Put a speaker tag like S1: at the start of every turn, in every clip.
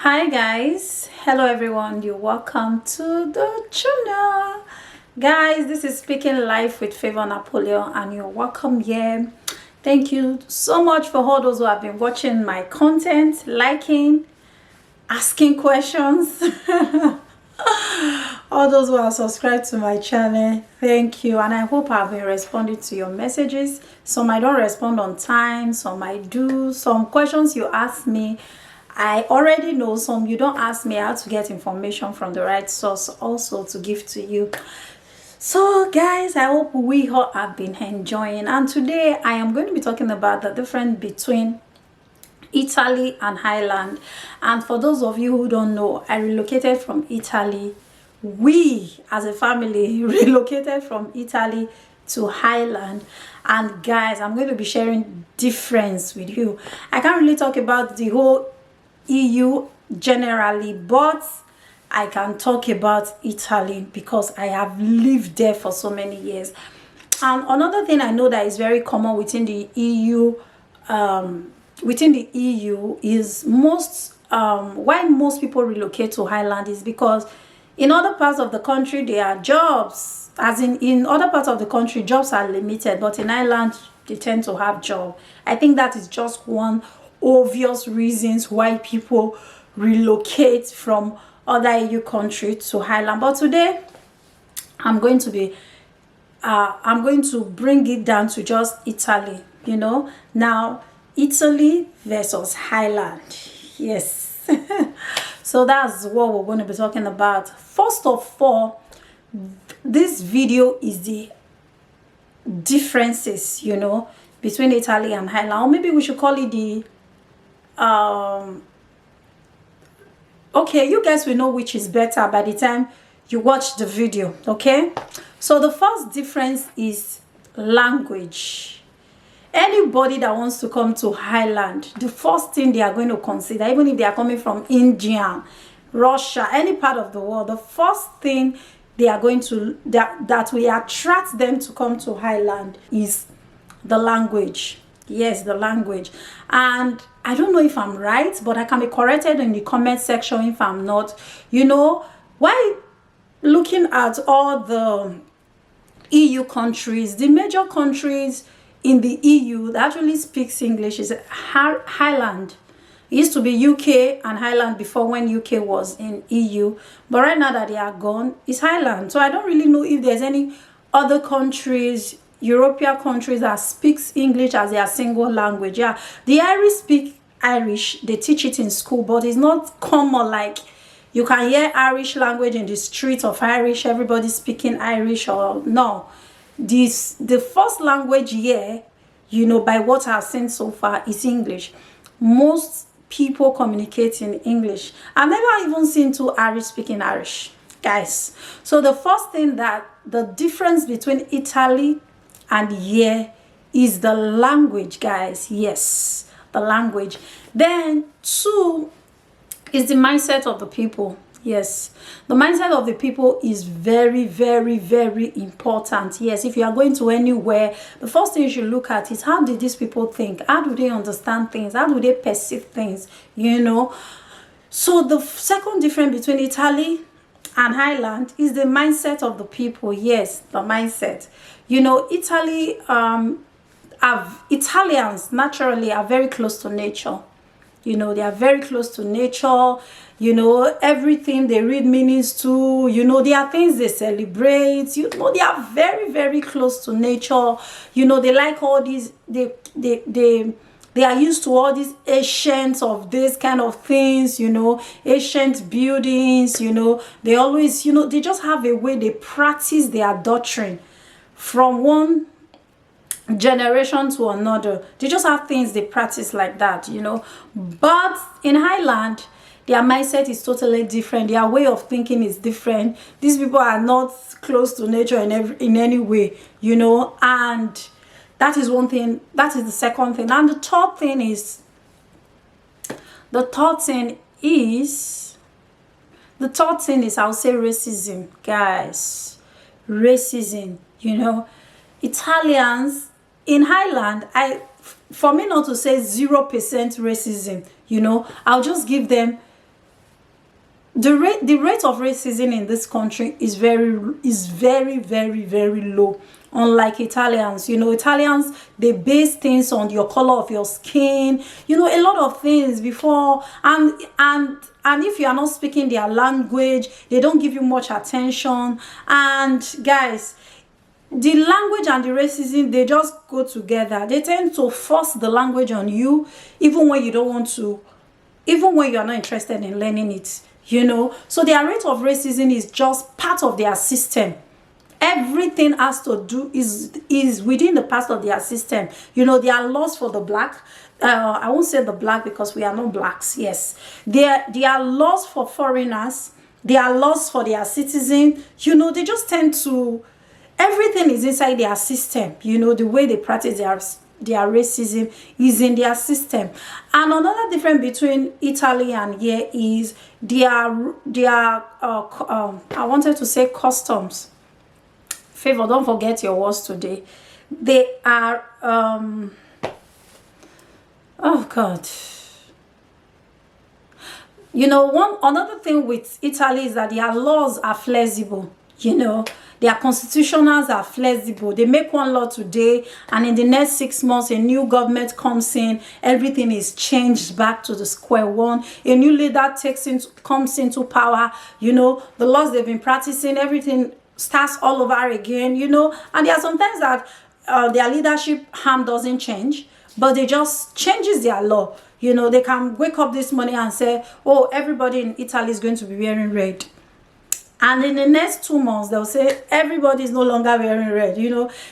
S1: Hi guys, hello everyone, you're welcome to the channel. Guys, this is Speaking Life with Favor Napoleon and you're welcome here. Thank you so much for all those who have been watching my content, liking, asking questions. All those who are subscribed to my channel, thank you, and I hope I've been responding to your messages. Some I don't respond on time, some I do. Some questions you ask me I already know, some you don't ask me how to get information from the right source also to give to you. So guys, I hope we all have been enjoying, and today I am going to be talking about the difference between Italy and Ireland. And for those of you who don't know, I relocated from Italy. We as a family relocated from Italy to Ireland. And guys, I'm going to be sharing difference with you. I can't really talk about the whole EU generally, but I can talk about Italy because I have lived there for so many years. And another thing I know that is very common within the EU, is why most people relocate to Ireland is because in other parts of the country there are jobs, as in other parts of the country jobs are limited, but in Ireland they tend to have job. I think that is just one obvious reasons why people relocate from other EU countries to Ireland. But today I'm going to bring it down to just Italy. Now Italy versus Ireland. Yes. So that's what we're going to be talking about. First of all, this video is the differences between Italy and Ireland, or maybe we should call it the okay, you guys will know which is better by the time you watch the video. Okay, so the first difference is language. Anybody that wants to come to Ireland, the first thing they are going to consider, even if they are coming from India, Russia, any part of the world, the first thing they are going to that will attract them to come to Ireland is the language. Yes, the language. And I don't know if I'm right, but I can be corrected in the comment section if I'm not. Why looking at all the EU countries, the major countries in the EU that actually speaks English is Ireland. It used to be UK and Ireland before, when UK was in EU, but right now that they are gone, it's Ireland. So I don't really know if there's any other countries, European countries, that speaks English as their single language. Yeah, the Irish speak Irish, they teach it in school, but it's not common like you can hear Irish language in the street of Irish, everybody speaking Irish. Or no, the first language here, by what I've seen so far, is English. Most people communicate in English. I've never even seen two Irish speaking Irish, guys. So the first thing, that the difference between Italy and here is the language, guys. Yes, the language. Then two is the mindset of the people. Yes, the mindset of the people is very, very, very important. Yes, if you are going to anywhere, the first thing you should look at is, how do these people think? How do they understand things? How do they perceive things? So the second difference between Italy and Ireland is the mindset of the people. Yes, the mindset. Italians naturally are very close to nature. They are very close to nature. Everything they read meanings to. There are things they celebrate. They are very, very close to nature. They like all these. They are used to all these ancient of this kind of things. Ancient buildings. They always. They just have a way they practice their doctrine from one generation to another. They just have things they practice like that. But in Ireland, their mindset is totally different. Their way of thinking is different. These people are not close to nature in any way, and that is one thing. That is the second thing. And the third thing is I'll say racism, guys. Racism. Italians in Ireland, for me not to say 0% racism, I'll just give them the rate of racism in this country is very low. Unlike Italians, Italians, they base things on your color of your skin, a lot of things before, and if you are not speaking their language, they don't give you much attention. And guys, the language and the racism, they just go together. They tend to force the language on you, even when you don't want to, even when you are not interested in learning it. So their rate of racism is just part of their system. Everything has to do is within the part of their system. There are laws for the black. I won't say the black because we are not blacks. Yes, there are laws for foreigners. There are laws for their citizens. They just tend to, everything is inside their system. The way they practice their racism is in their system. And another difference between Italy and here is their I wanted to say customs. Favor, don't forget your words today. They are oh God. Another thing with Italy is that their laws are flexible. Their constitutionals are flexible. They make one law today, and in the next 6 months, a new government comes in. Everything is changed back to the square one. A new leader comes into power. The laws they've been practicing, everything starts all over again. And there are sometimes that their leadership arm doesn't change, but they just changes their law. They can wake up this morning and say, oh, everybody in Italy is going to be wearing red. And in the next 2 months, they'll say everybody is no longer wearing red.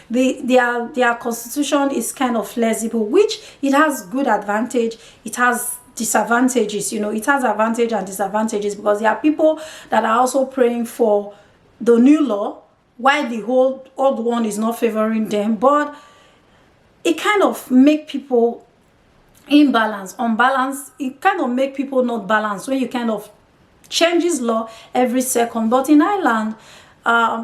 S1: Their constitution is kind of flexible, which it has good advantage. It has disadvantages. It has advantage and disadvantages, because there are people that are also praying for the new law, while the old one is not favoring them. But it kind of make people unbalanced. It kind of make people not balanced when you kind of changes law every second. But in Ireland,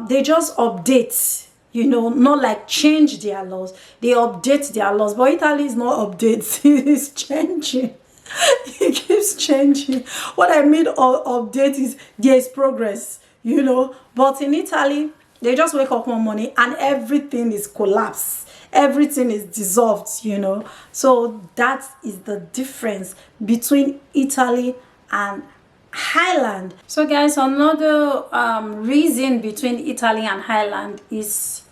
S1: they just update, not like change their laws. They update their laws. But Italy is not updates. It is changing. It keeps changing. What I mean update is there is progress, But in Italy, they just wake up one morning and everything is collapsed. Everything is dissolved, So that is the difference between Italy and Highland. So guys, another reason between Italy and Highland is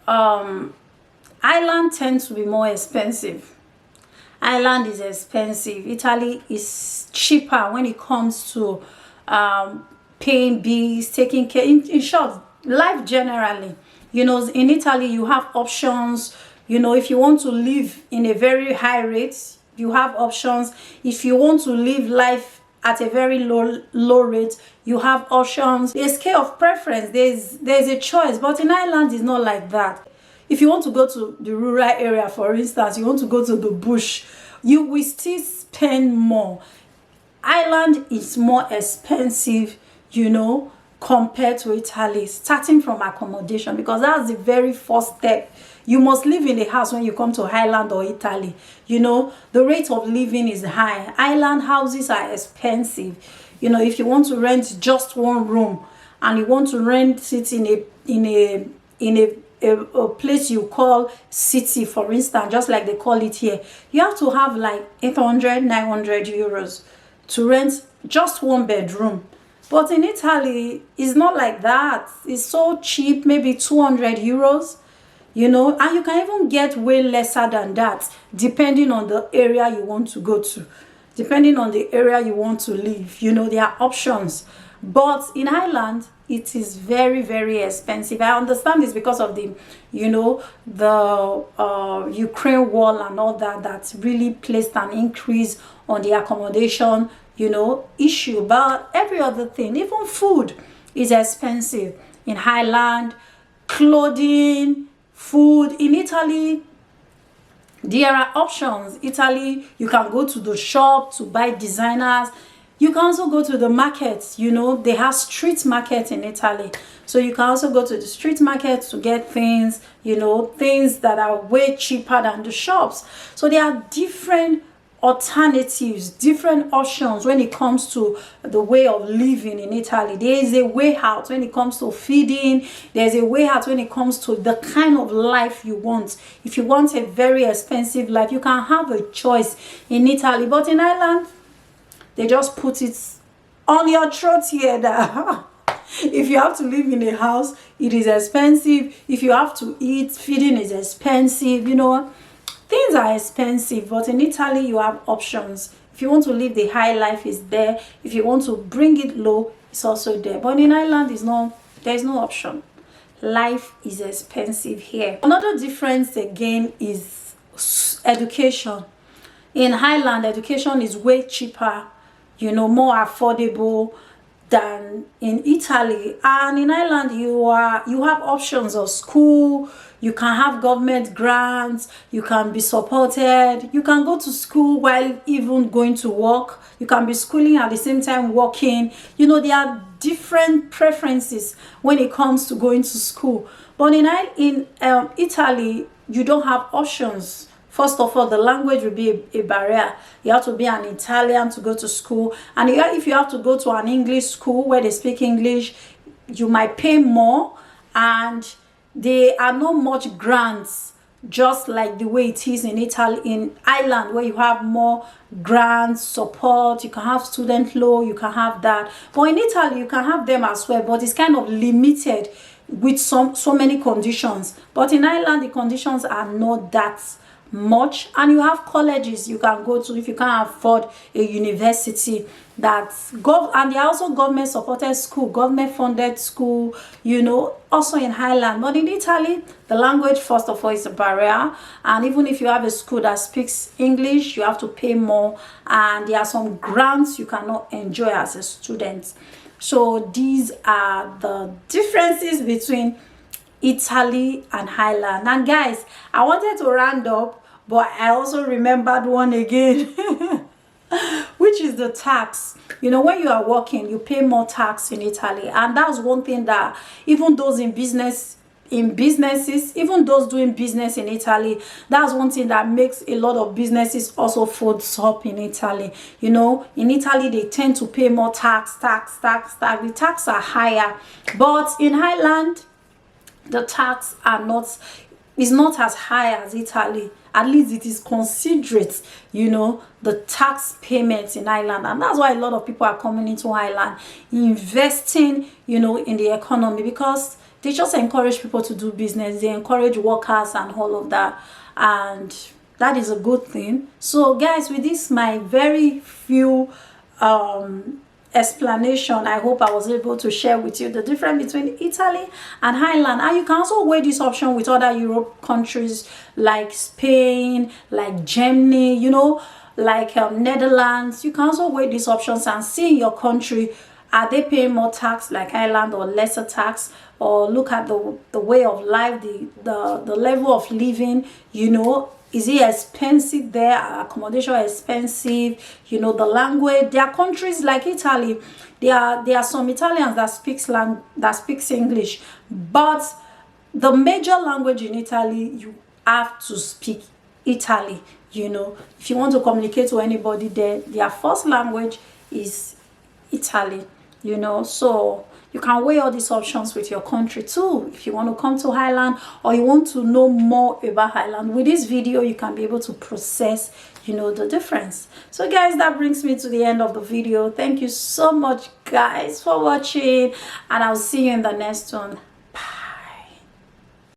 S1: Ireland tends to be more expensive. Ireland is expensive. Italy is cheaper when it comes to paying bills, taking care, in short, life generally. In Italy you have options. If you want to live in a very high rate, you have options. If you want to live life at a very low rate, you have options. There's scale of preference. There's a choice. But in Ireland, it's not like that. If you want to go to the rural area, for instance, you want to go to the bush, you will still spend more. Ireland is more expensive, compared to Italy, starting from accommodation, because that's the very first step. You must live in a house when you come to Ireland or Italy. The rate of living is high. Island houses are expensive. If you want to rent just one room and you want to rent it in a place you call city, for instance, just like they call it here, you have to have like 800, 900 euros to rent just one bedroom. But in Italy, it's not like that. It's so cheap, maybe 200 euros. And you can even get way lesser than that, depending on the area you want to go to, depending on the area you want to live. There are options. But in Ireland, it is very, very expensive. I understand this because of the Ukraine war and all that really placed an increase on the accommodation, issue. But every other thing, even food, is expensive in Ireland. Clothing, food. In Italy, there are options. Italy, you can go to the shop to buy designers. You can also go to the markets. They have street market in Italy, so you can also go to the street market to get things, things that are way cheaper than the shops. So there are different alternatives, different options when it comes to the way of living in Italy. There is a way out when it comes to feeding. There's a way out when it comes to the kind of life you want. If you want a very expensive life, you can have a choice in Italy. But in Ireland, they just put it on your throat here that if you have to live in a house, it is expensive. If you have to eat, feeding is expensive. You know, things are expensive. But in Italy, you have options. If you want to live the high life, it's there. If you want to bring it low, it's also there. But in Ireland, there's no option. Life is expensive here. Another difference again is education. In Ireland, education is way cheaper, you know, more affordable than in Italy. And in Ireland, you have options of school. You can have government grants. You can be supported. You can go to school while even going to work. You can be schooling at the same time working. You know, there are different preferences when it comes to going to school. But in Italy, you don't have options. First of all, the language will be a barrier. You have to be an Italian to go to school. And if you have to go to an English school where they speak English, you might pay more. And there are not much grants, just like the way it is in Italy, in Ireland, where you have more grants, support. You can have student loan, you can have that. But in Italy, you can have them as well, but it's kind of limited with so many conditions. But in Ireland, the conditions are not that much, and you have colleges you can go to if you can't afford a university and they are also government supported school, government funded school, you know, also in Ireland. But in Italy, the language first of all is a barrier, and even if you have a school that speaks English, you have to pay more, and there are some grants you cannot enjoy as a student. So these are the differences between Italy and Ireland. And guys, I wanted to round up, but I also remembered one again, which is the tax. You know, when you are working, you pay more tax in Italy. And that's one thing that even those in businesses, even those doing business in Italy, that's one thing that makes a lot of businesses also fold up in Italy. You know, in Italy, they tend to pay more tax. The tax are higher. But in Ireland, the tax is not as high as Italy. At least it is considerate, you know, the tax payments in Ireland. And that's why a lot of people are coming into Ireland, investing, you know, in the economy, because they just encourage people to do business. They encourage workers and all of that. And that is a good thing. So guys, with this, my very few explanation, I hope I was able to share with you the difference between Italy and Ireland. And you can also weigh this option with other Europe countries like Spain, like Germany, you know, like Netherlands. You can also weigh these options and see in your country, are they paying more tax like Ireland or lesser tax? Or look at the way of life, the level of living, you know. Is it expensive there? Accommodation expensive? You know, the language. There are countries like Italy. There are some Italians that speaks English, but the major language in Italy, you have to speak Italy. You know, if you want to communicate to anybody there, their first language is Italy. You know, so you can weigh all these options with your country too. If you want to come to Ireland or you want to know more about Ireland, with this video, you can be able to process, you know, the difference. So guys, that brings me to the end of the video. Thank you so much, guys, for watching, and I'll see you in the next one.